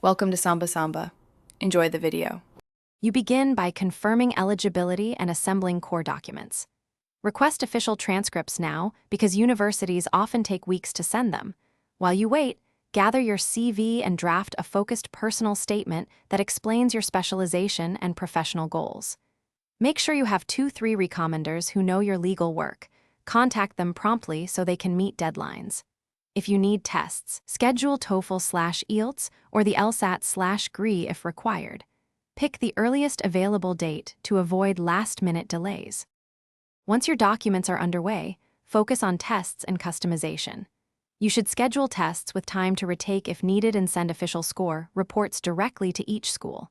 Welcome to Samba Samba. Enjoy the video. You begin by confirming eligibility and assembling core documents. Request official transcripts now because universities often take weeks to send them. While you wait, gather your CV and draft a focused personal statement that explains your specialization and professional goals. Make sure you have 2-3 recommenders who know your legal work. Contact them promptly so they can meet deadlines. If you need tests, schedule TOEFL/IELTS or the LSAT/GRE if required. Pick the earliest available date to avoid last-minute delays. Once your documents are underway, focus on tests and customization. You should schedule tests with time to retake if needed and send official score reports directly to each school.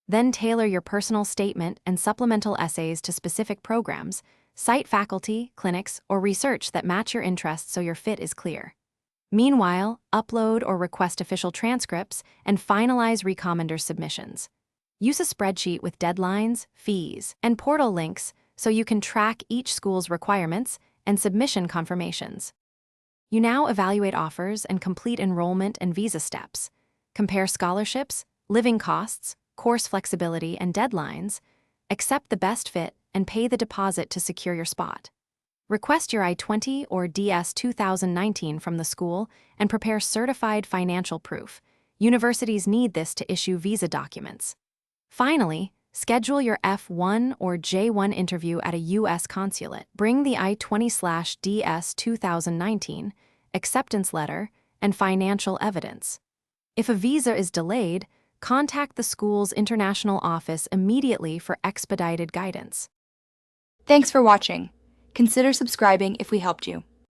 Then tailor your personal statement and supplemental essays to specific programs, cite faculty, clinics, or research that match your interests so your fit is clear. Meanwhile, upload or request official transcripts and finalize recommender submissions. Use a spreadsheet with deadlines, fees, and portal links so you can track each school's requirements and submission confirmations. You now evaluate offers and complete enrollment and visa steps. Compare scholarships, living costs, course flexibility, and deadlines. Accept the best fit and pay the deposit to secure your spot. Request your I-20 or DS 2019 from the school and prepare certified financial proof. Universities need this to issue visa documents. Finally, schedule your F1 or J1 interview at a U.S. consulate. Bring the I-20/DS 2019, acceptance letter, and financial evidence. If a visa is delayed, contact the school's international office immediately for expedited guidance. Thanks for watching. Consider subscribing if we helped you.